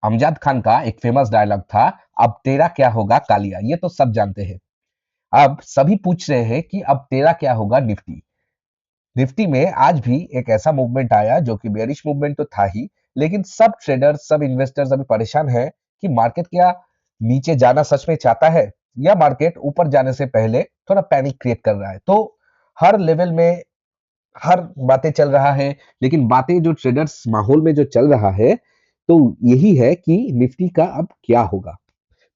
अमजद खान का एक famous dialogue था, अब तेरा क्या होगा कालिया। ये तो सब जानते हैं। अब सभी पूछ रहे हैं कि अब तेरा क्या होगा निफ्टी। निफ्टी में आज भी एक ऐसा मूवमेंट आया जो कि बेयरिश मूवमेंट तो था ही, लेकिन सब ट्रेडर्स, सब इन्वेस्टर्स अभी परेशान है कि मार्केट क्या नीचे जाना सच में चाहता है या मार्केट ऊपर जाने से पहले थोड़ा पैनिक क्रिएट कर रहा है। तो हर लेवल में हर बातें चल रहा है, लेकिन बातें जो ट्रेडर्स माहौल में जो चल रहा है, तो यही है कि निफ्टी का अब क्या होगा।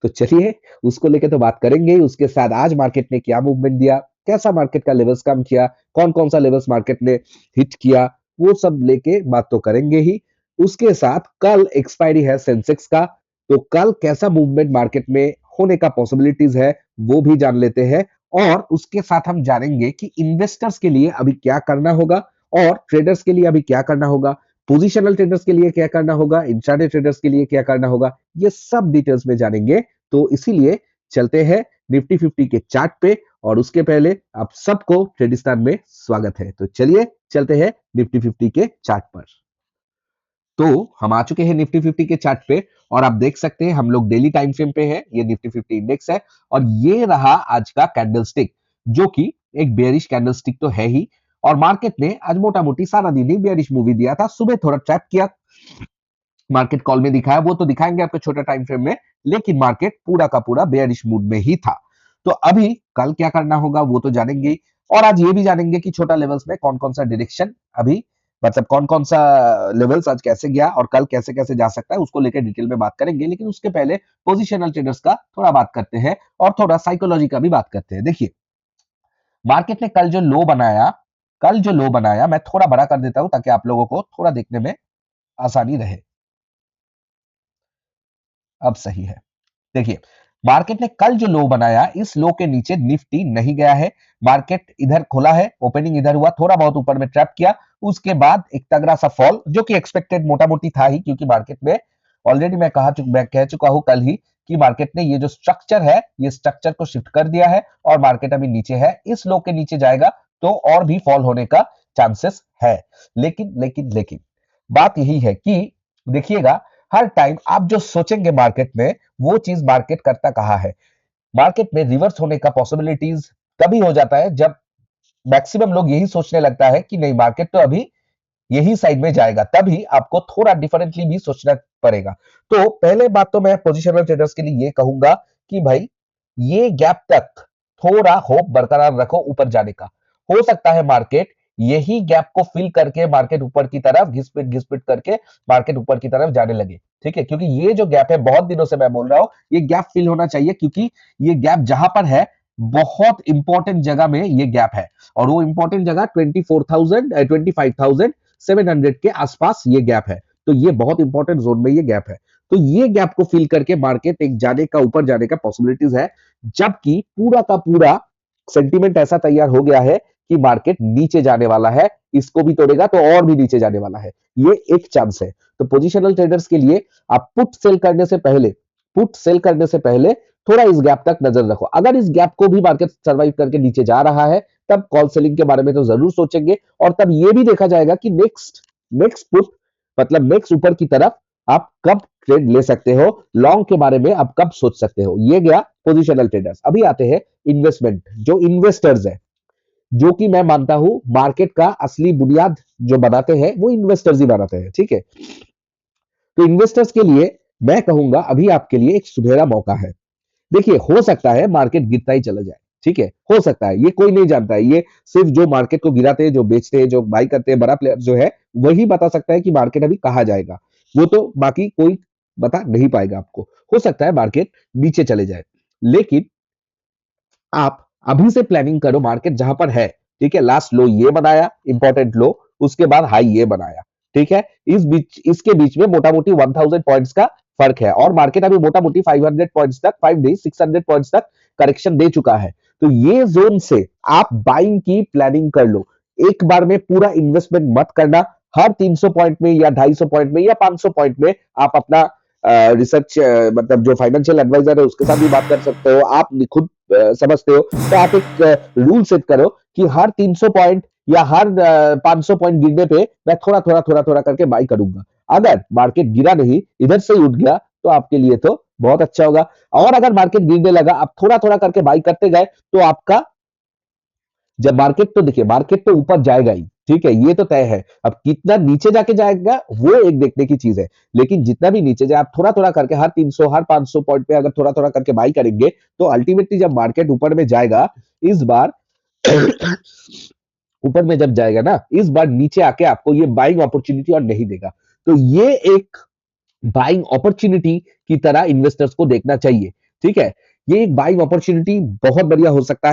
तो चलिए उसको लेके तो बात करेंगे। उसके साथ आज मार्केट ने क्या मूवमेंट दिया, कैसा मार्केट का लेवल्स कम किया, कौन कौन सा लेवल्स मार्केट ने हिट किया, वो सब लेके बात तो करेंगे ही। उसके साथ कल एक्सपायरी है सेंसेक्स का, तो कल कैसा मूवमेंट मार्केट में होने का पॉसिबिलिटीज है वो भी जान लेते हैं। और उसके साथ हम जानेंगे कि इन्वेस्टर्स के लिए अभी क्या करना होगा और ट्रेडर्स के लिए अभी क्या करना होगा, पोजिशनल ट्रेडर्स के लिए क्या करना होगा, इंट्राडे ट्रेडर्स के लिए क्या करना होगा, ये सब डिटेल्स में जानेंगे। तो इसीलिए चलते हैं निफ्टी 50 के चार्ट पे। और उसके पहले आप सबको ट्रेडिस्तान में स्वागत है। तो चलिए चलते हैं निफ्टी 50 के चार्ट पर। तो हम आ चुके हैं निफ्टी 50 के चार्ट पे और आप देख सकते हैं हम लोग डेली टाइम फ्रेम पे हैं। ये निफ्टी 50 इंडेक्स है और ये रहा आज का कैंडलस्टिक, जो कि एक बेयरिश कैंडलस्टिक तो है ही। और मार्केट ने आज मोटा मोटी सारा दिन ही बेयरिश मूवी दिया था। सुबह थोड़ा ट्रैप किया, मार्केट कॉल में दिखाया, वो तो दिखाएंगे आपको छोटा टाइम फ्रेम में, लेकिन मार्केट पूरा का पूरा बेयरिश मूड में ही था। तो अभी कल क्या करना होगा वो तो जानेंगे ही। और आज ये भी जानेंगे कि छोटा लेवल्स में कौन कौन सा डायरेक्शन अभी, मतलब कौन कौन सा लेवल्स आज कैसे गया और कल कैसे कैसे जा सकता है, उसको लेकर डिटेल में बात करेंगे। लेकिन उसके पहले पोजिशनल ट्रेडर्स का थोड़ा बात करते हैं और थोड़ा साइकोलॉजी का भी बात करते हैं। देखिए मार्केट ने कल जो लो बनाया, मैं थोड़ा बड़ा कर देता हूं ताकि आप लोगों को थोड़ा देखने में आसानी रहे। अब सही है। देखिए मार्केट ने कल जो लो बनाया, इस लो के नीचे निफ्टी नहीं गया है। मार्केट इधर खुला है, ओपनिंग इधर हुआ, थोड़ा बहुत ऊपर में ट्रैप किया, उसके बाद एक तगड़ा सा फॉल जो कि एक्सपेक्टेड मोटा मोटी था ही, क्योंकि मार्केट में ऑलरेडी मैं कह चुका हूं कल ही कि मार्केट ने ये जो स्ट्रक्चर है, ये स्ट्रक्चर को शिफ्ट कर दिया है और मार्केट अभी नीचे है। इस लो के नीचे जाएगा तो और भी फॉल होने का चांसेस है। लेकिन बात यही है कि देखिएगा, हर टाइम आप जो सोचेंगे मार्केट में, वो चीज मार्केट करता कहाँ है। मार्केट में रिवर्स होने का पॉसिबिलिटीज तभी हो जाता है जब मैक्सिमम लोग यही सोचने लगता है कि नहीं मार्केट तो अभी यही साइड में जाएगा, तभी आपको थोड़ा डिफरेंटली भी सोचना पड़ेगा। तो पहले बात तो मैं पोजिशनल ट्रेडर्स के लिए ये कहूंगा कि भाई ये गैप तक थोड़ा होप बरकरार रखो ऊपर जाने का। हो सकता है मार्केट यही गैप को फिल करके मार्केट ऊपर की तरफ घिसपिट घिसपिट करके मार्केट ऊपर की तरफ जाने लगे। ठीक है, क्योंकि ये जो गैप है, बहुत दिनों से मैं बोल रहा हूं ये गैप फिल होना चाहिए, क्योंकि ये गैप जहां पर है बहुत इंपॉर्टेंट जगह में ये गैप है। और वो इंपॉर्टेंट जगह 25,700 के आसपास ये गैप है। तो ये बहुत इंपॉर्टेंट जोन में ये गैप है। तो ये गैप को फिल करके मार्केट एक जाने का, ऊपर जाने का पॉसिबिलिटीज है। जबकि पूरा का पूरा सेंटीमेंट ऐसा तैयार हो गया है कि मार्केट नीचे जाने वाला है, इसको भी तोड़ेगा तो और भी नीचे जाने वाला है। ये एक चांस है। तो पोजिशनल ट्रेडर्स के लिए आप पुट सेल करने से पहले थोड़ा इस गैप तक नजर रखो। अगर इस गैप को भी मार्केट सर्वाइव करके नीचे जा रहा है, तब कॉल सेलिंग के बारे में तो जरूर सोचेंगे। और तब ये भी देखा जाएगा कि नेक्स्ट पुट, मतलब नेक्स्ट ऊपर की तरफ आप कब ट्रेड ले सकते हो, लॉन्ग के बारे में आप कब सोच सकते हो। ये गया पोजिशनल ट्रेडर्स। अभी आते हैं इन्वेस्टमेंट, जो इन्वेस्टर्स है, जो कि मैं मानता हूं मार्केट का असली बुनियाद जो बनाते हैं वो इन्वेस्टर्स ही बनाते हैं। ठीक है, तो इन्वेस्टर्स के लिए मैं कहूंगा अभी आपके लिए एक सुनहरा मौका है। देखिए हो सकता है मार्केट गिरता ही चला जाए, ठीक है, हो सकता है, ये कोई नहीं जानता है। ये सिर्फ जो मार्केट को गिराते हैं, जो बेचते हैं, जो बाई करते हैं, बड़ा प्लेयर जो है वही बता सकता है कि मार्केट अभी कहां जाएगा। वो तो बाकी कोई बता नहीं पाएगा आपको। हो सकता है मार्केट नीचे चले जाए, लेकिन आप अभी से प्लानिंग करो मार्केट जहां पर है। ठीक है, लास्ट लो ये बनाया, इंपॉर्टेंट लो, उसके बाद हाई ये बनाया। ठीक है, इसके बीच में मोटा मोटी 1000 पॉइंट्स का फर्क है और मार्केट अभी मोटा मोटी 500 पॉइंट्स तक, 5 डेज 600 पॉइंट्स तक करेक्शन दे चुका है। तो ये जोन से आप बाइंग की प्लानिंग कर लो। एक बार में पूरा इन्वेस्टमेंट मत करना। हर 300 पॉइंट में या 250 पॉइंट में या 500 पॉइंट में आप अपना रिसर्च, मतलब जो फाइनेंशियल एडवाइजर है उसके साथ भी बात कर सकते हो। आप खुद समझते हो तो आप एक रूल सेट करो कि हर 300 पॉइंट या हर 500 पॉइंट गिरने पे मैं थोड़ा थोड़ा थोड़ा थोड़ा करके बाई करूंगा। अगर मार्केट गिरा नहीं, इधर से ही उठ गया, तो आपके लिए तो बहुत अच्छा होगा। और अगर मार्केट गिरने लगा, आप थोड़ा थोड़ा करके बाई करते गए, तो आपका जब मार्केट, तो देखिए मार्केट तो ऊपर जाएगा ही, ठीक है, ये तो तय है। अब कितना नीचे जाके जाएगा वो एक देखने की चीज है, लेकिन जितना भी नीचे जाए, आप थोड़ा थोड़ा करके हर 300 हर 500 पॉइंट पे अगर थोड़ा थोड़ा करके बाई करेंगे, तो अल्टीमेटली जब मार्केट ऊपर में जाएगा, इस बार ऊपर में जब जाएगा ना, इस बार नीचे आके आपको ये बाइंग अपॉर्चुनिटी और नहीं देगा। तो ये एक बाइंग अपॉर्चुनिटी की तरह इन्वेस्टर्स को देखना चाहिए, ठीक है। ये एक बाइंग अपॉर्चुनिटी बहुत बढ़िया हो सकता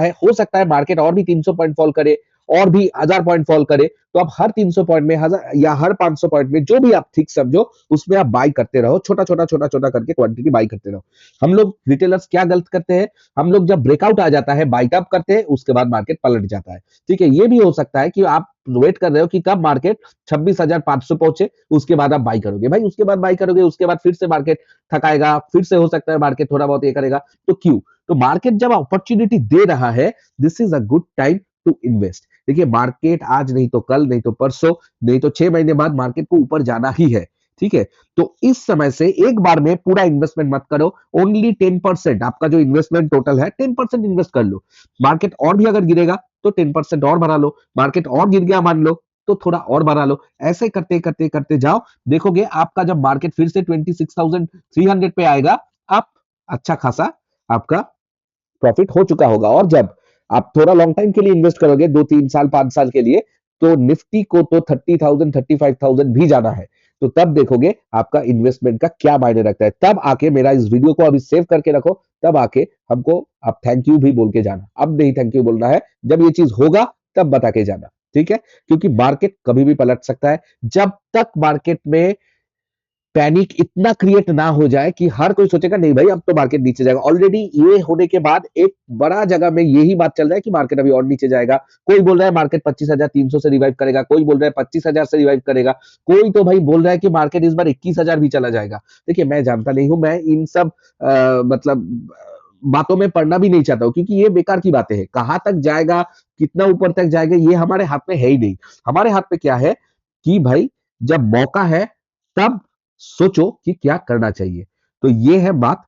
है मार्केट और भी 300 पॉइंट फॉल करे, और भी 1000 पॉइंट फॉल करे, तो आप हर 300 पॉइंट में, हजार या हर 500 पॉइंट में, जो भी आप ठीक समझो, उसमें आप बाई करते रहो, छोटा छोटा छोटा छोटा करके क्वांटिटी बाई करते रहो। हम लोग रिटेलर्स क्या गलत करते हैं, हम लोग जब ब्रेकआउट आ जाता है, बाई अप करते हैं, उसके बाद मार्केट पलट जाता है, ठीक है। ये भी हो सकता है कि आप वेट कर रहे हो कि कब मार्केट 26,500 पहुंचे, उसके बाद आप बाई करोगे। भाई उसके बाद बाई करोगे, उसके बाद फिर से मार्केट थकाएगा, फिर से हो सकता है मार्केट थोड़ा बहुत ये करेगा, तो क्यों? तो मार्केट जब अपॉर्चुनिटी दे रहा है, this is a good time to invest. देखिए मार्केट आज नहीं तो कल, नहीं तो परसों, नहीं तो 6 महीने बाद मार्केट को ऊपर जाना ही है, ठीक है। तो इस समय से एक बार में पूरा इन्वेस्टमेंट मत करो, ओनली 10%, आपका जो इन्वेस्टमेंट टोटल है 10% इन्वेस्ट कर लो। मार्केट और भी अगर गिरेगा तो 10% और बढ़ा लो, मार्केट और गिर गया मान लो, तो थोड़ा और बढ़ा लो। ऐसे करते करते करते जाओ, देखोगे आपका जब मार्केट फिर से 26,300 पे आएगा, आप अच्छा खासा आपका प्रॉफिट हो चुका होगा। और जब आप थोड़ा लॉन्ग टाइम के लिए इन्वेस्ट करोगे, 2-3 साल 5 साल के लिए, तो निफ्टी को तो 30,000 35,000 भी जाना है। तो तब देखोगे आपका इन्वेस्टमेंट का क्या मायने रखता है। तब आके मेरा इस वीडियो को अभी सेव करके रखो, तब आके हमको आप थैंक यू भी बोल के जाना। अब नहीं थैंक यू बोलना है, जब ये चीज होगा तब बता के जाना, ठीक है। क्योंकि मार्केट कभी भी पलट सकता है, जब तक मार्केट में पैनिक इतना क्रिएट ना हो जाए कि हर कोई सोचेगा नहीं भाई अब तो मार्केट नीचे जाएगा। ऑलरेडी ये होने के बाद एक बड़ा जगह में यही बात चल रहा है कि मार्केट अभी और नीचे जाएगा। कोई बोल रहा है मार्केट 25,300 से रिवाइव करेगा, कोई बोल रहा है 25,000 से रिवाइव करेगा, कोई तो भाई बोल रहा है कि मार्केट इस बार 21,000 भी चला जाएगा। देखिए मैं जानता नहीं हूं, मैं इन सब मतलब बातों में पढ़ना भी नहीं चाहता हूं, क्योंकि ये बेकार की बातें हैं। कहां तक जाएगा, कितना ऊपर तक जाएगा, ये हमारे हाथ में है ही नहीं। हमारे हाथ में क्या है कि भाई जब मौका है तब सोचो कि क्या करना चाहिए। तो ये है बात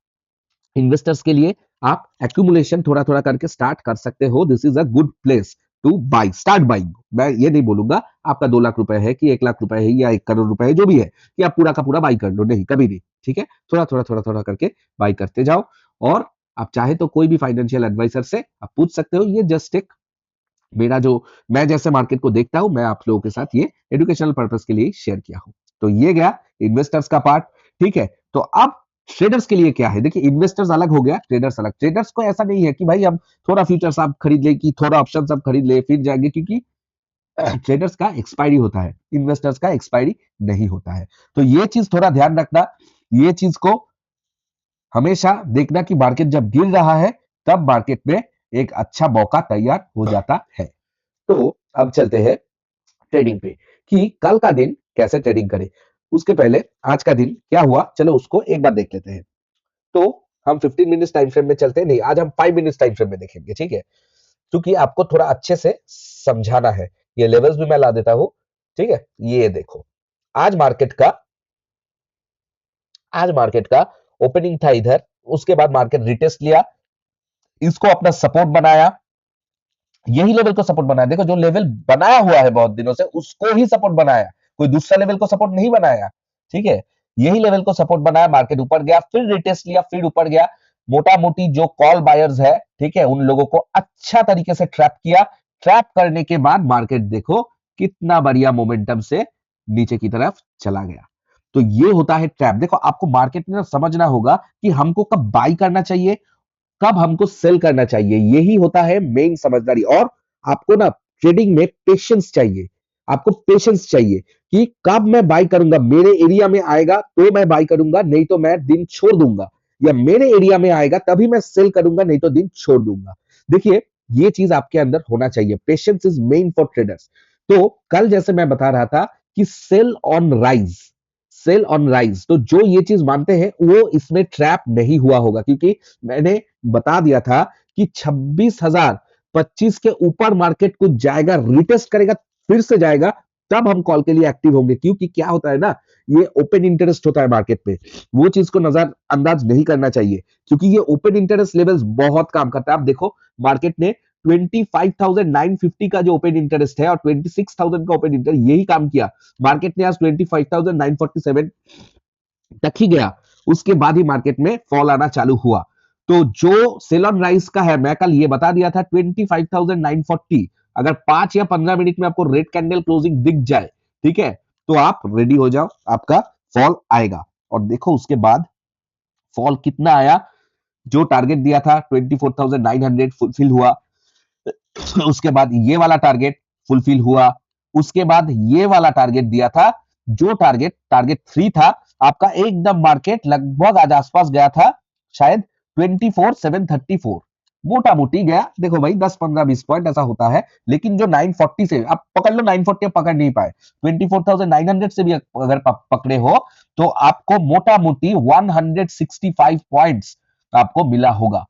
इन्वेस्टर्स के लिए। आप एक्यूमुलेशन थोड़ा थोड़ा करके स्टार्ट कर सकते हो, this is a good place two by, start buying. मैं ये नहीं बोलूंगा आपका 2 लाख रुपए है कि 1 लाख रुपए है या 1 करोड़ रुपए है, जो भी है, कि आप पूरा का पूरा बाई कर लो, नहीं, कभी नहीं, ठीक है। थोड़ा थोड़ा थोड़ा थोड़ा करके बाई करते जाओ। और आप चाहे तो कोई भी फाइनेंशियल एडवाइजर से आप पूछ सकते हो। ये जस्ट एक मेरा जो, मैं जैसे मार्केट को देखता हूं, मैं आप लोगों के साथ ये एजुकेशनल पर्पस के लिए शेयर किया हूं। तो ये गया इन्वेस्टर्स का पार्ट, ठीक है। तो अब ट्रेडर्स के लिए क्या है, देखिए इन्वेस्टर्स अलग हो गया, ट्रेडर्स अलग। ट्रेडर्स को ऐसा नहीं है कि भाई हम थोड़ा फ्यूचर्स आप खरीद ले, कि थोड़ा ऑप्शन आप खरीद ले फिर जाएंगे, क्योंकि ट्रेडर्स का एक्सपायरी होता है, इन्वेस्टर्स का एक्सपायरी नहीं होता है। तो ये चीज थोड़ा ध्यान रखना, ये चीज को हमेशा देखना कि मार्केट जब गिर रहा है तब मार्केट में एक अच्छा मौका तैयार हो जाता है। तो अब चलते हैं ट्रेडिंग पे, कि कल का दिन कैसे ट्रेडिंग करें। उसके पहले आज का दिन क्या हुआ, चलो उसको एक बार देख लेते हैं। तो हम 15 मिनट्स टाइम फ्रेम में चलते हैं, नहीं आज हम 5 मिनट्स टाइम फ्रेम में देखेंगे, ठीक है। क्योंकि आपको थोड़ा अच्छे से समझाना है, ये लेवल्स भी मैं ला देता हूं, ठीक है। ये देखो, आज मार्केट का आज मार्केट का ओपनिंग था इधर, उसके बाद मार्केट रिटेस्ट लिया, इसको अपना सपोर्ट बनाया, यही लेवल को सपोर्ट बनाया। देखो जो लेवल बनाया हुआ है बहुत दिनों से, उसको ही सपोर्ट बनाया, कोई दूसरा लेवल को सपोर्ट नहीं बनाया, ठीक है। यही लेवल को सपोर्ट बनाया, मार्केट ऊपर गया, फिर रिटेस्ट लिया, फिर ऊपर गया। मोटा मोटी जो कॉल बायर्स है, ठीक है, उन लोगों को अच्छा तरीके से ट्रैप किया। ट्रैप करने के बाद मार्केट देखो कितना बढ़िया मोमेंटम से नीचे की तरफ चला गया। तो ये होता है ट्रैप। देखो आपको मार्केट में समझना होगा कि हमको कब बाई करना चाहिए, कब हमको सेल करना चाहिए, यही होता है मेन समझदारी। और आपको ना ट्रेडिंग में पेशेंस चाहिए, आपको पेशेंस चाहिए कि कब मैं बाई करूंगा, मेरे एरिया में आएगा तो मैं बाई करूंगा, नहीं तो मैं दिन छोड़ दूंगा, या मेरे एरिया में आएगा तभी मैं सेल करूंगा, नहीं तो दिन छोड़ दूंगा। देखिए ये चीज आपके अंदर होना चाहिए, patience is main for traders. तो कल जैसे मैं बता रहा था कि sell on rise, sell on rise, तो जो ये चीज मानते हैं वो इसमें ट्रैप नहीं हुआ होगा, क्योंकि मैंने बता दिया था कि 26,025 के ऊपर मार्केट कुछ जाएगा, रिटेस्ट करेगा, फिर से जाएगा, तब हम कॉल के लिए एक्टिव होंगे। क्योंकि क्या होता है ना, ये ओपन इंटरेस्ट होता है मार्केट में, वो चीज को नजरअंदाज नहीं करना चाहिए, क्योंकि ये ओपन इंटरेस्ट लेवल्स बहुत काम करता है। आप देखो मार्केट ने 25,950 का जो ओपन इंटरेस्ट है और 26,000 का ओपन इंटरेस्ट, यही काम किया। मार्केट ने आज 25,947 तक ही गया, उसके बाद ही मार्केट में फॉल आना चालू हुआ। तो जो सेल ऑन राइज का है, मैं कल ये बता दिया था 25,940, अगर 5 या 15 मिनट में आपको रेड कैंडल क्लोजिंग दिख जाए, ठीक है, तो आप रेडी हो जाओ, आपका फॉल आएगा। और देखो उसके बाद फॉल कितना आया, जो टारगेट दिया था 24,900 फुलफिल हुआ, उसके बाद ये वाला टारगेट फुलफिल हुआ, उसके बाद ये वाला टारगेट दिया था, जो टारगेट 3 था आपका, एकदम मार्केट लगभग आज आसपास गया था शायद 24,734, मोटा मोटी गया। देखो भाई 10-15-20 पॉइंट ऐसा होता है, लेकिन जो 940 से आप पकड़ लो, 940 पकड़ नहीं पाए, 24,900 से भी अगर पकड़े हो तो आपको मोटा मोटी 165 पॉइंट्स आपको मिला होगा।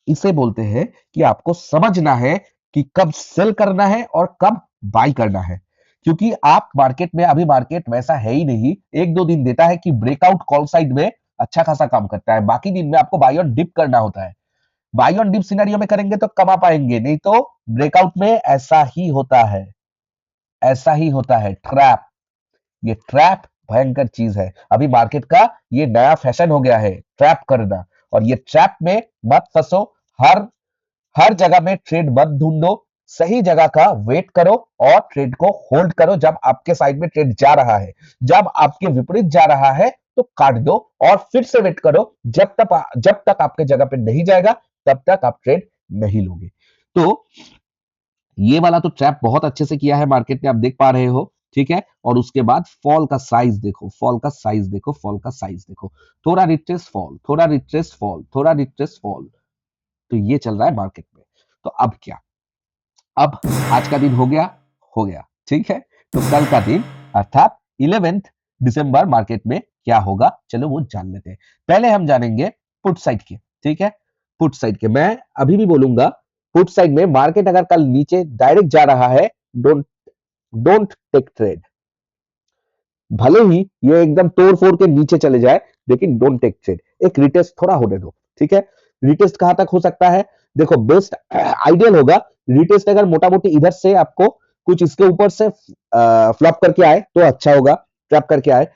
इसे बोलते हैं कि आपको समझना है कि कब सेल करना है और कब बाय करना है, क्योंकि आप मार्केट में, अभी मार्केट वैसा है ही नहीं, 1-2 दिन देता है कि ब्रेकआउट कॉल साइड में अच्छा खासा काम करता है, बाकी दिन में आपको बाय ऑन डिप करना होता है। बाय ऑन डिप सिनेरियो में करेंगे तो कमा पाएंगे, नहीं तो ब्रेकआउट में ऐसा ही होता है, ऐसा ही होता है, ट्रैप। ये ट्रैप भयंकर चीज है, अभी मार्केट का ये नया फैशन हो गया है ट्रैप करना, और ये ट्रैप में मत फंसो। हर हर जगह में ट्रेड मत ढूंढो, सही जगह का वेट करो और ट्रेड को होल्ड करो। जब आपके साइड में ट्रेड जा रहा है, जब आपके विपरीत जा रहा है, तो काट दो और फिर से वेट करो, जब तक आपके जगह पे नहीं जाएगा तब तक आप ट्रेड नहीं लोगे। तो ये वाला तो ट्रैप बहुत अच्छे से किया है मार्केट ने, आप देख पा रहे हो, ठीक है। और उसके बाद फॉल का साइज देखो, फॉल का साइज देखो, फॉल का साइज देखो, थोड़ा रिट्रेस फॉल, थोड़ा रिट्रेस फॉल, थोड़ा रिट्रेस फॉल, तो ये चल रहा है मार्केट में। तो अब क्या, अब आज का दिन हो गया, ठीक है। तो कल का दिन अर्थात 11 दिसंबर मार्केट में क्या होगा, चलो वो जान लेते हैं। पहले हम जानेंगे पुट साइड के, ठीक है। पुट साइड के मैं अभी भी बोलूंगा, पुट साइड में मार्केट अगर कल नीचे डायरेक्ट जा रहा है, डोंट डोंट टेक ट्रेड। भले ही ये एकदम तोड़ फोड़ के नीचे चले जाए, लेकिन डोंट टेक ट्रेड, एक रिटेस्ट थोड़ा होने दो, ठीक है। रिटेस्ट कहां तक हो सकता है, देखो बेस्ट आइडियल होगा, रिटेस्ट अगर मोटा मोटी इधर से आपको कुछ इसके ऊपर से फ्लॉप करके आए तो अच्छा होगा, ट्रैप करके आए।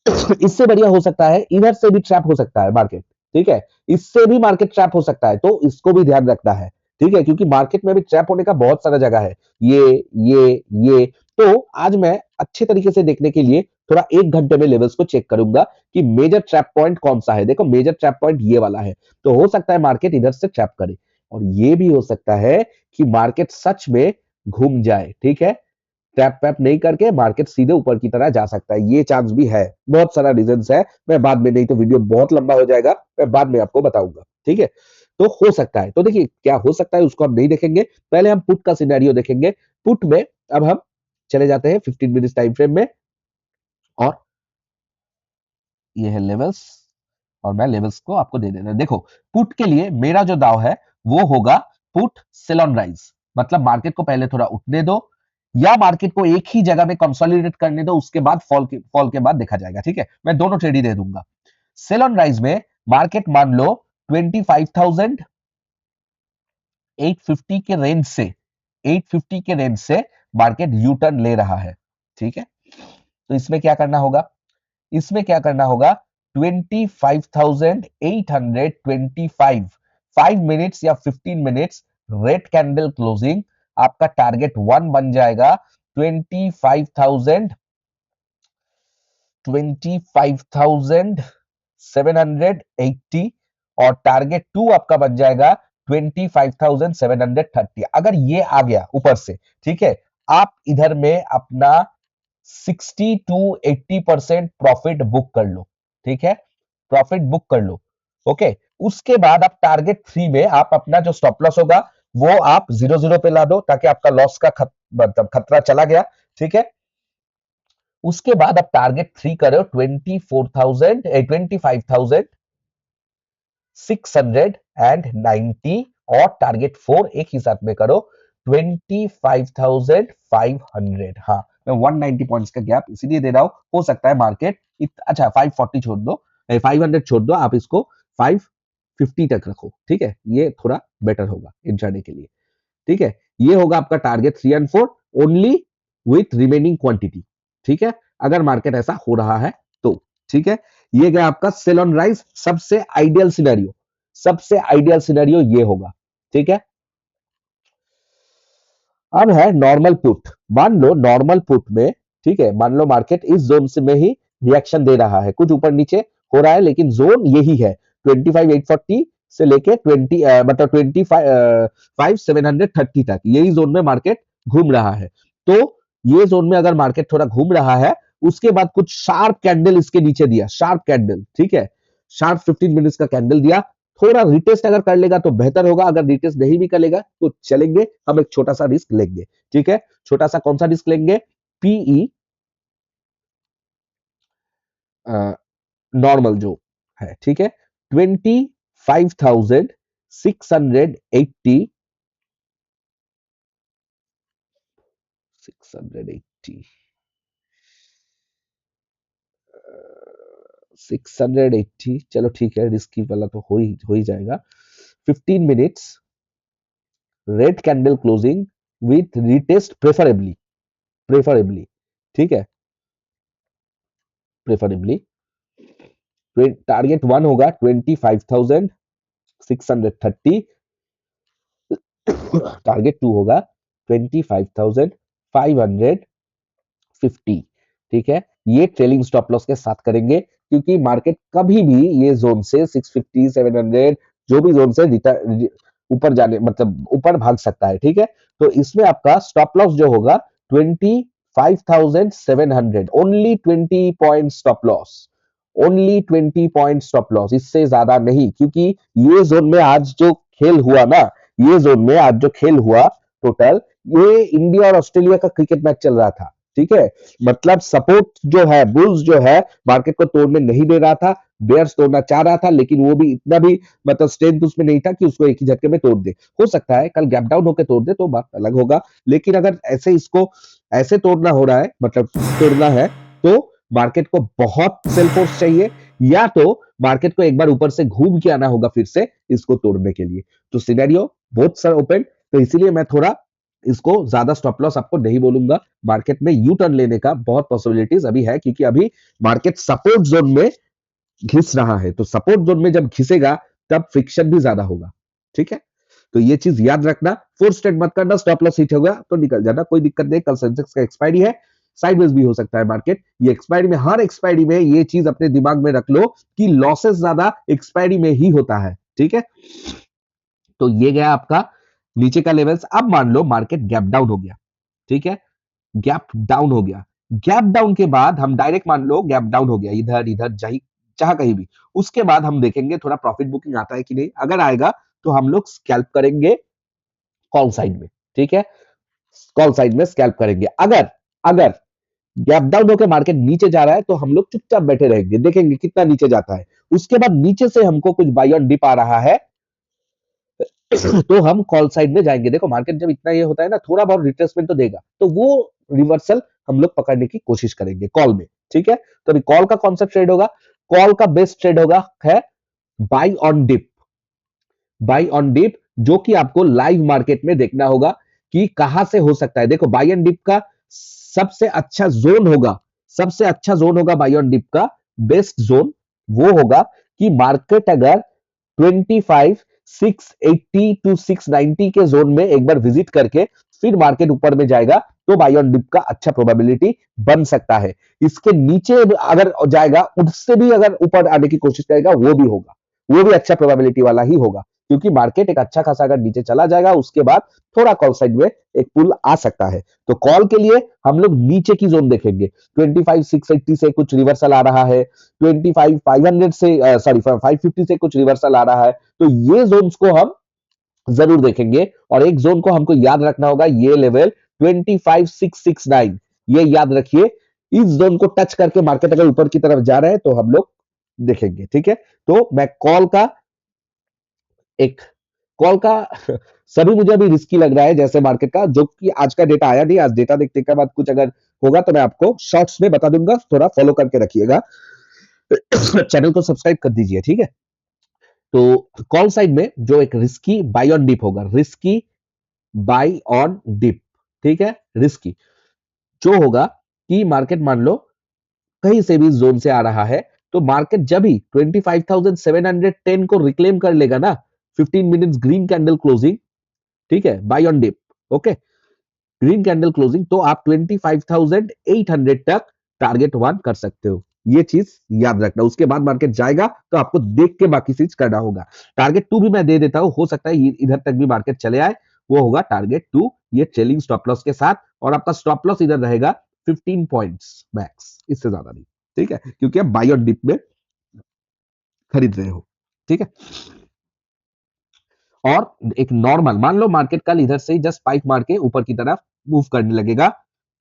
इससे बढ़िया हो सकता है इधर से भी ट्रैप हो सकता है मार्केट, ठीक है, इससे भी मार्केट ट्रैप हो सकता है, तो इसको भी ध्यान रखना है, ठीक है, क्योंकि मार्केट में भी ट्रैप होने का बहुत सारा जगह है, ये तो आज मैं अच्छे तरीके से देखने के लिए थोड़ा 1 घंटे में लेवल्स को चेक करूंगा कि मेजर ट्रैप पॉइंट कौन सा है। देखो मेजर ट्रैप पॉइंट ये वाला है, तो हो सकता है मार्केट इधर से ट्रैप करे, और ये भी हो सकता है कि मार्केट सच में घूम जाए, ठीक है, टैप पैप नहीं करके मार्केट सीधे ऊपर की तरह जा सकता है, ये चांस भी है। बहुत सारा रीजंस है, मैं बाद में, नहीं तो वीडियो बहुत लंबा हो जाएगा, मैं बाद में आपको बताऊंगा, ठीक है। तो हो सकता है, तो देखिए क्या हो सकता है उसको हम नहीं देखेंगे, पहले हम पुट का सिनेरियो देखेंगे। पुट में अब हम चले जाते हैं 15 मिनट्स टाइम फ्रेम में, और ये है लेवल्स, और मैं लेवल्स को आपको दे देना। देखो पुट के लिए मेरा जो दाव है वो होगा पुट सेल ऑन राइज, मतलब मार्केट को पहले थोड़ा उठने दो, या मार्केट को एक ही जगह में कंसोलिडेट करने दो, उसके बाद फॉल के बाद देखा जाएगा, ठीक है। मैं दोनों ट्रेड ही दे दूंगा। सेल ऑन राइज में मार्केट मान लो 25,850 के रेंज से, 850 के रेंज से मार्केट यू टर्न ले रहा है, ठीक है। तो इसमें क्या करना होगा, इसमें क्या करना होगा, 25,825, 5 मिनट्स या 15 मिनट्स रेड कैंडल क्लोजिंग, आपका टारगेट 1 बन जाएगा 25,780, और टारगेट 2 आपका बन जाएगा 25,730। अगर ये आ गया ऊपर से, ठीक है, आप इधर में अपना 60 to 80% प्रॉफिट बुक कर लो, ठीक है, प्रॉफिट बुक कर लो, ओके। उसके बाद आप टारगेट 3 में आप अपना जो स्टॉप लॉस होगा वो आप 0-0 पे ला दो, ताकि आपका लॉस का मतलब खतरा चला गया, ठीक है। उसके बाद आप टारगेट 3 करो 25,690, और टारगेट 4 एक ही साथ में करो 25,500, हाँ, मैं 190 पॉइंट्स का गैप इसीलिए दे रहा हूँ। हो सकता है मार्केट अच्छा 540 छोड़ दो, 500 छोड़ दो, आप इसको 550 तक रखो, ठीक है, ये थोड़ा बेटर होगा इंट्राडे के लिए, ठीक है। ये होगा आपका target 3 and 4 only with remaining quantity, ठीक है, अगर मार्केट ऐसा हो रहा है तो, ठीक है। ये गया आपका सेल ऑन राइज, सबसे आइडियल सिनेरियो, सबसे आइडियल सिनेरियो ये होगा, ठीक है। अब है नॉर्मल पुट। मान लो नॉर्मल पुट में, ठीक है, मान लो मार्केट इस जोन से में ही रिएक्शन दे रहा है, कुछ ऊपर नीचे हो रहा है लेकिन जोन यही है 25,840 से लेके 20 मतलब 25,730 तक, यही जोन में मार्केट घूम रहा है। तो ये जोन में अगर मार्केट थोड़ा घूम रहा है, उसके बाद कुछ शार्प कैंडल इसके नीचे दिया, शार्प कैंडल, ठीक है, शार्प 15 मिनट्स का कैंडल दिया, थोड़ा रिटेस्ट अगर कर लेगा तो बेहतर होगा, अगर रिटेस्ट नहीं भी करेगा तो चलेंगे, हम एक छोटा सा रिस्क लेंगे, ठीक है। छोटा सा कौन सा रिस्क लेंगे? पीई नॉर्मल जो है, ठीक है, 25,680, 680, 680, चलो ठीक है, रिस्की वाला तो हो ही जाएगा। 15 minutes red candle closing with retest preferably, ठीक है, प्रेफरेबली टारगेट 1 होगा 25,630, टारगेट 2 होगा 25,550, ठीक है। ये ट्रेलिंग स्टॉप लॉस के साथ करेंगे, क्योंकि मार्केट कभी भी ये जोन से 650 700 जो भी जोन से ऊपर जाने मतलब ऊपर भाग सकता है, ठीक है। तो इसमें आपका स्टॉप लॉस जो होगा 25,700, only 20 point stop loss, only 20 point stop loss, इससे ज्यादा नहीं, क्योंकि ये जोन में आज जो खेल हुआ ना, ये जोन में आज जो खेल हुआ टोटल, ये इंडिया और ऑस्ट्रेलिया का क्रिकेट मैच चल रहा था, ठीक है। मतलब सपोर्ट जो है, बुल्स जो है मार्केट को तोड़ने नहीं दे रहा था, बेयर्स तोड़ना चाह रहा था, लेकिन वो भी इतना भी मतलब स्ट्रेंथ उसमें नहीं था कि उसको एक ही झटके में तोड़ दे। हो सकता है कल गैप डाउन होकर तोड़ दे तो बात अलग होगा, लेकिन अगर ऐसे इसको ऐसे तोड़ना हो रहा है, मतलब तोड़ना है, तो मार्केट को बहुत सेल फोर्स चाहिए, या तो मार्केट को एक बार ऊपर से घूम के आना होगा फिर से इसको तोड़ने के लिए। तो सिनेरियो बहुत सारा ओपन, तो इसीलिए मैं थोड़ा इसको ज्यादा स्टॉप लॉस आपको नहीं बोलूंगा। मार्केट में यू टर्न लेने का बहुत पॉसिबिलिटीज अभी है, क्योंकि अभी मार्केट सपोर्ट जोन में घिस रहा है, तो सपोर्ट जोन में जब घिसेगा तब फ्रिक्शन भी ज्यादा होगा, ठीक है। तो ये चीज याद रखना, फोर्स ट्रेड मत करना, स्टॉप लॉस हिट हो गया तो निकल जाना, कोई दिक्कत नहीं। कल सेंसेक्स का एक्सपायरी है, साइडवेज भी हो सकता है मार्केट, ये एक्सपायरी में, हर एक्सपायरी में ये चीज अपने दिमाग में रख लो कि लॉसेस ज्यादा एक्सपायरी में ही होता है, ठीक है। तो ये गया आपका नीचे का लेवल्स। अब मान लो मार्केट गैप डाउन हो गया, ठीक है, गैप डाउन हो गया, गैप डाउन के बाद हम डायरेक्ट मान लो गैप डाउन हो गया, इधर इधर चाहे कहीं भी, उसके बाद हम देखेंगे थोड़ा प्रॉफिट बुकिंग आता है कि नहीं, अगर आएगा तो हम लोग स्कैल्प करेंगे कॉल साइड में, ठीक है, कॉल साइड में स्कैल्प करेंगे। अगर अगर गैप डाउन होकर मार्केट नीचे जा रहा है तो हम लोग चुपचाप बैठे रहेंगे, देखेंगे कितना नीचे जाता है, उसके बाद नीचे से हमको कुछ बाय ऑन डिप आ रहा है तो हम कॉल साइड में जाएंगे। देखो मार्केट जब इतना ये होता है ना, थोड़ा बहुत रिट्रेसमेंट तो देगा, तो वो रिवर्सल हम लोग पकड़ने की कोशिश करेंगे कॉल में, ठीक है। तो अभी कॉल का कॉन्सेप्ट ट्रेड होगा, कॉल का बेस्ट ट्रेड होगा है buy on dip, buy on dip, जो कि आपको लाइव मार्केट में देखना होगा कि कहां से हो सकता है। देखो बाई ऑन डिप का सबसे अच्छा जोन होगा, सबसे अच्छा जोन होगा बाई ऑन डिप का बेस्ट जोन, वो होगा कि मार्केट अगर 25,680 टू 690 के जोन में एक बार विजिट करके फिर मार्केट ऊपर में जाएगा तो बाय ऑन डिप का अच्छा प्रोबेबिलिटी बन सकता है। इसके नीचे अगर जाएगा, उससे भी अगर ऊपर आने की कोशिश करेगा, वो भी होगा, वो भी अच्छा प्रोबेबिलिटी वाला ही होगा, क्योंकि मार्केट एक अच्छा खासा अगर नीचे चला जाएगा उसके बाद थोड़ा कॉल साइड में एक पुल आ सकता है। तो कॉल के लिए हम लोग नीचे की जोन देखेंगे, 25,680 से कुछ रिवर्सल आ रहा है, 25,500 से सॉरी 550 से कुछ रिवर्सल आ रहा है, तो ये जोन्स को हम जरूर देखेंगे। और एक जोन को हमको याद रखना होगा, ये लेवल 25,669, ये याद रखिए, इस जोन को टच करके मार्केट अगर ऊपर की तरफ जा रहा है तो हम लोग देखेंगे, ठीक है। तो मैं कॉल का एक कॉल का सभी मुझे अभी रिस्की लग रहा है जैसे मार्केट का, जो कि आज का डेटा आया नहीं, आज डेटा देखने के बाद कुछ अगर होगा तो मैं आपको शॉर्ट्स में बता दूंगा, थोड़ा फॉलो करके रखिएगा। चैनल को सब्सक्राइब कर दीजिए, ठीक है। तो कॉल साइड में जो एक रिस्की बाय ऑन डिप होगा, रिस्की बाय ऑन डिप, ठीक है, रिस्की जो होगा कि मार्केट मान लो कहीं से भी जोन से आ रहा है, तो मार्केट जब ही 25,710 को रिक्लेम कर लेगा ना, 15 मिनट्स ग्रीन कैंडल क्लोजिंग, ठीक है, buy on dip, okay, green candle closing, तो आप 25,800 तक टारगेट वन कर सकते हो। ये चीज याद रखना। उसके बाद मार्केट जाएगा तो आपको देख के बाकी चीज करना होगा। टारगेट टू भी मैं दे देता हूं, हो सकता है इधर तक भी मार्केट चले आए, वो होगा टारगेट टू, ये ट्रेलिंग स्टॉप लॉस के साथ, और आपका स्टॉप लॉस इधर रहेगा 15 पॉइंट्स मैक्स, इससे ज्यादा नहीं, ठीक है, क्योंकि आप बाय ऑन डिप में खरीद रहे हो, ठीक है। और एक नॉर्मल, मान लो मार्केट कल इधर से जस्ट स्पाइक मार के ऊपर की तरफ मूव करने लगेगा,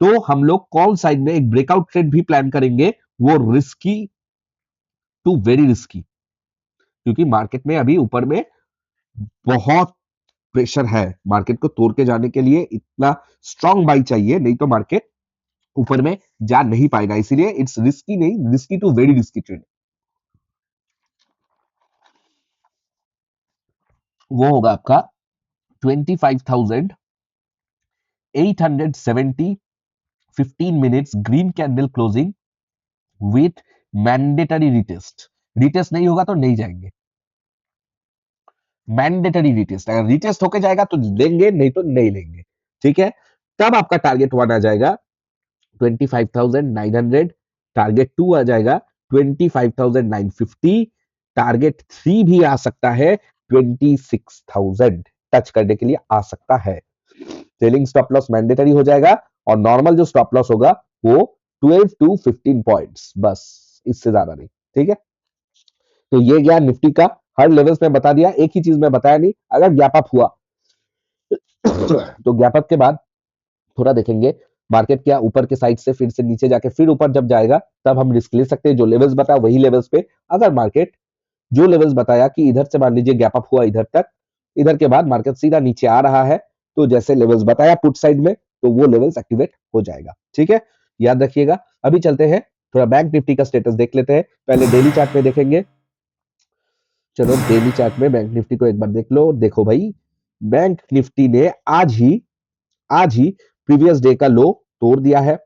तो हम लोग कॉल साइड में एक ब्रेकआउट ट्रेड भी प्लान करेंगे, वो रिस्की टू वेरी रिस्की, क्योंकि मार्केट में अभी ऊपर में बहुत प्रेशर है, मार्केट को तोड़ के जाने के लिए इतना स्ट्रांग बाई चाहिए, नहीं तो मार्केट ऊपर में जा नहीं पाएगा, इसीलिए इट्स रिस्की नहीं, risky to very risky trade. वो होगा आपका 25,870 15 minutes green candle closing with mandatory retest. Retest नहीं होगा तो नहीं जाएंगे, मैंडेटरी रिटेस्ट, अगर रिटेस्ट होके जाएगा तो लेंगे, नहीं तो नहीं लेंगे, ठीक है। तब आपका टारगेट वन आ जाएगा 25,900, टारगेट टू आ जाएगा 25,950, टारगेट थ्री भी आ सकता है 26,000 टच करने के लिए आ सकता है। ट्रेलिंग स्टॉप लॉस मैंडेटरी हो जाएगा, और नॉर्मल जो स्टॉप लॉस होगा वो 12 टू 15 पॉइंट्स, बस इससे ज्यादा नहीं, ठीक है। तो ये गया निफ्टी का, हर लेवल्स में बता दिया, एक ही चीज में बताया नहीं, अगर गैप अप हुआ तो गैप अप के बाद थोड़ा देखेंगे मार्केट क्या ऊपर के साइड से फिर से नीचे जाके फिर ऊपर जब जाएगा, तब हम रिस्क ले सकते हैं, जो लेवल्स बताया वही लेवल्स पे। अगर मार्केट जो लेवल्स बताया कि इधर से मान लीजिए गैप अप हुआ इधर तक, इधर के बाद मार्केट सीधा नीचे आ रहा है, तो जैसे लेवल्स बताया पुट साइड में, तो वो लेवल्स एक्टिवेट हो जाएगा, ठीक है, याद रखिएगा। अभी चलते हैं थोड़ा बैंक निफ्टी का स्टेटस देख लेते हैं, पहले डेली चार्ट में देखेंगे। चलो डेली चार्ट में बैंक निफ्टी को एक बार देख लो। देखो भाई, बैंक निफ्टी ने आज ही प्रीवियस डे का लो तोड़ दिया है,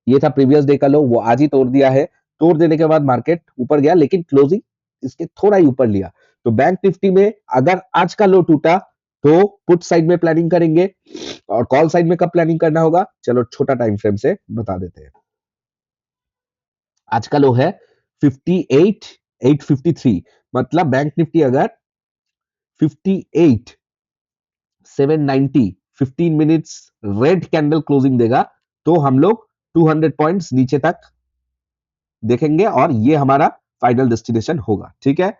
ये था प्रीवियस डे का लो, वो आज ही तोड़ दिया है। तोड़ देने के बाद मार्केट ऊपर गया, लेकिन क्लोजिंग इसके थोड़ा ही ऊपर लिया। तो बैंक निफ्टी में अगर आज का लो टूटा तो पुट साइड में प्लानिंग करेंगे, और कॉल साइड में कब प्लानिंग करना होगा, चलो छोटा टाइम फ्रेम से बता देते हैं। आज का लो है 58,853, मतलब बैंक निफ्टी अगर 58,790 15 मिनट्स रेड कैंडल क्लोजिंग देगा, तो हम लोग 200 पॉइंट्स नीचे तक देखेंगे, और ये हमारा फाइनल डेस्टिनेशन होगा, ठीक है।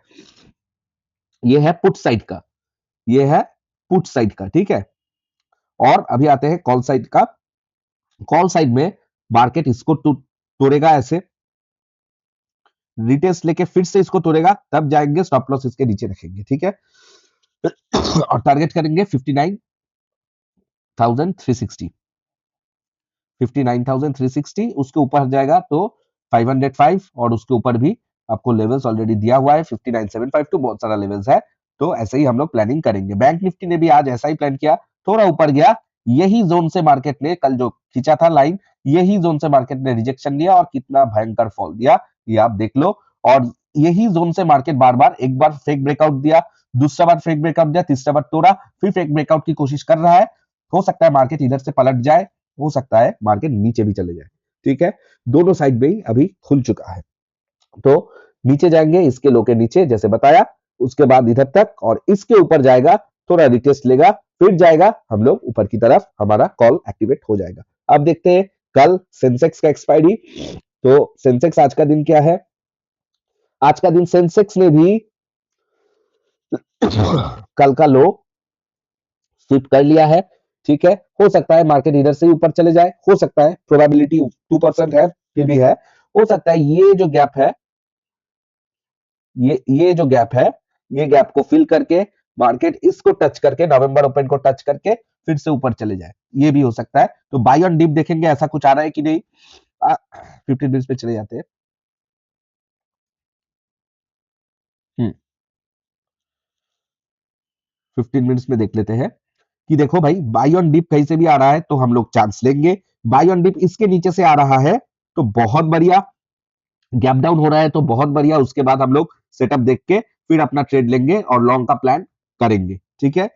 ये है पुट साइड का, ये है पुट साइड का, ठीक है। और अभी आते हैं कॉल साइड का। कॉल साइड में मार्केट इसको तोड़ेगा ऐसे, रिटेस्ट लेके फिर से इसको तोड़ेगा, तब जाएंगे स्टॉप लॉस इसके नीचे रखेंगे, ठीक है। और टारगेट करेंगे 59,360, 59,360, उसके ऊपर जाएगा तो 505, और उसके ऊपर भी आपको लेवल्स ऑलरेडी दिया हुआ है 59,752, बहुत सारा लेवल्स है। तो ऐसे ही हम लोग प्लानिंग करेंगे। बैंक निफ्टी ने भी आज ऐसा ही प्लान किया, थोड़ा ऊपर गया, यही जोन से मार्केट ने कल जो खींचा था लाइन, यही जोन से मार्केट ने रिजेक्शन लिया, और कितना भयंकर फॉल दिया ये आप देख लो। और यही जोन से मार्केट बार बार, एक बार फेक ब्रेकआउट दिया, दूसरा बार फेक ब्रेकआउट दिया, तीसरा बार तोड़ा, फिर फेक ब्रेकआउट की कोशिश कर रहा है। हो सकता है मार्केट इधर से पलट जाए, हो सकता है मार्केट नीचे भी चले जाए, ठीक है। दोनों साइड में ही अभी खुल चुका है, तो नीचे जाएंगे इसके लो के नीचे जैसे बताया, उसके बाद इधर तक, और इसके ऊपर जाएगा, थोड़ा रिटेस्ट लेगा, फिर जाएगा, हम लोग ऊपर की तरफ, हमारा कॉल एक्टिवेट हो जाएगा। अब देखते हैं कल सेंसेक्स का एक्सपायरी। तो सेंसेक्स आज का दिन क्या है, आज का दिन सेंसेक्स ने भी कल का लो स्वीप कर लिया है, ठीक है। हो सकता है मार्केट इधर से ऊपर चले जाए, हो सकता है, प्रोबेबिलिटी 2% है, फिर भी है, हो सकता है ये जो गैप है, ये जो गैप है, ये गैप को फिल करके मार्केट इसको टच करके, नवंबर ओपन को टच करके फिर से ऊपर चले जाए, ये भी हो सकता है। तो बाय ऑन डिप देखेंगे ऐसा कुछ आ रहा है कि नहीं। 15 मिनट्स पे चले जाते हैं। 15 मिनट्स में देख लेते हैं कि देखो भाई बाय ऑन डिप कहीं से भी आ रहा है तो हम लोग चांस लेंगे। बाय ऑन डिप इसके नीचे से आ रहा है तो बहुत बढ़िया, गैप डाउन हो रहा है तो बहुत बढ़िया, उसके बाद हम लोग सेटअप देख के फिर अपना ट्रेड लेंगे और लॉन्ग का प्लान करेंगे, ठीक है।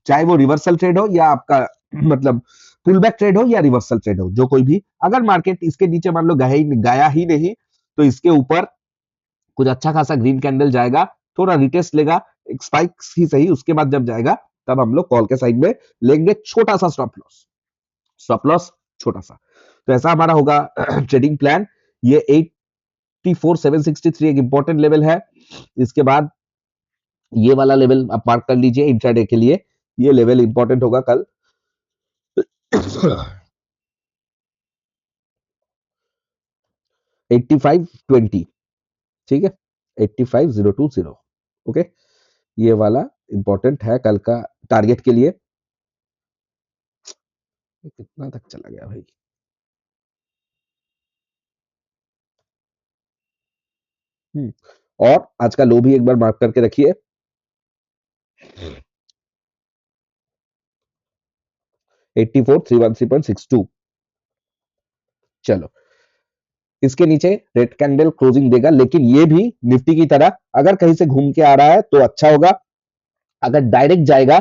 चाहे वो रिवर्सल ट्रेड हो या आपका मतलब पुल बैक ट्रेड हो या रिवर्सल ट्रेड हो, जो कोई भी, अगर मार्केट इसके नीचे मान लो गया ही नहीं तो इसके ऊपर कुछ अच्छा खासा ग्रीन कैंडल जाएगा, थोड़ा रिटेस्ट लेगा, एक स्पाइक ही सही, उसके बाद जब जाएगा तब हम लोग कॉल के साइड में लेंगे छोटा सा स्टॉप लॉस, स्टॉप लॉस छोटा सा। तो ऐसा हमारा होगा ट्रेडिंग प्लान। ये 84,763 एक इंपॉर्टेंट लेवल है। इसके बाद ये वाला लेवल आप मार्क कर लीजिए इंट्राडे के लिए, ये लेवल इंपॉर्टेंट होगा कल। 8520, ठीक है, 85020, ओके, ये वाला इंपॉर्टेंट है कल का टारगेट के लिए। कितना तक चला गया भाई, और आज का लो भी एक बार मार्क करके रखिए, 84,313.62। चलो, इसके नीचे रेड कैंडल क्लोजिंग देगा, लेकिन ये भी निफ्टी की तरह अगर कहीं से घूम के आ रहा है तो अच्छा होगा, अगर डायरेक्ट जाएगा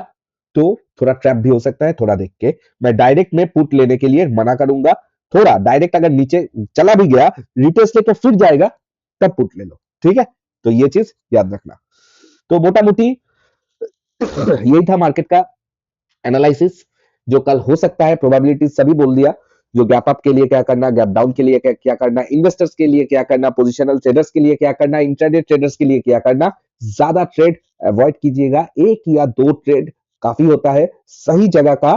तो थोड़ा ट्रैप भी हो सकता है, थोड़ा देख के। मैं डायरेक्ट में पुट लेने के लिए मना करूंगा, थोड़ा डायरेक्ट अगर नीचे चला भी गया, रिटेस्ट लेके फिर जाएगा तब पुट ले लो, ठीक है। तो ये चीज याद रखना। तो मोटा मोटी यही था मार्केट का एनालिसिस, जो कल हो सकता है, प्रोबेबिलिटी सभी बोल दिया। जो गैप अप के लिए क्या करना, गैप डाउन के लिए क्या करना, इन्वेस्टर्स के लिए क्या करना, पोजिशनल ट्रेडर्स के लिए क्या करना, इंट्राडे ट्रेडर्स के लिए क्या करना। ज्यादा ट्रेड अवॉइड कीजिएगा, एक या दो ट्रेड काफी होता है। सही जगह का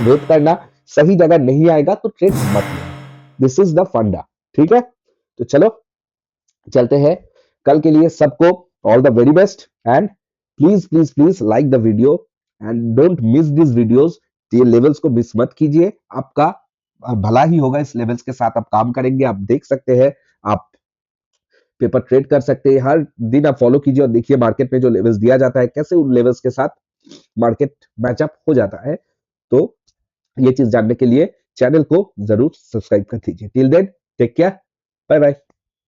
वेट करना, सही जगह नहीं आएगा तो ट्रेड मत लेना, दिस इज द फंडा, ठीक है। तो चलो चलते हैं, कल के लिए सबको all the very best, and please please please like the video and don't miss this videos. ये लेवल्स को मिस मत कीजिए, आपका भला ही होगा, इस लेवल्स के साथ आप काम करेंगे, आप देख सकते हैं, आप पेपर ट्रेड कर सकते हैं, हर दिन आप फॉलो कीजिए और देखिए मार्केट में जो लेवल्स दिया जाता है कैसे उन लेवल्स के साथ मार्केट मैचअप हो जाता है। तो ये चीज जानने के लिए चैनल को जरूर सब्सक्राइब कर दीजिए। Till then take care, bye bye.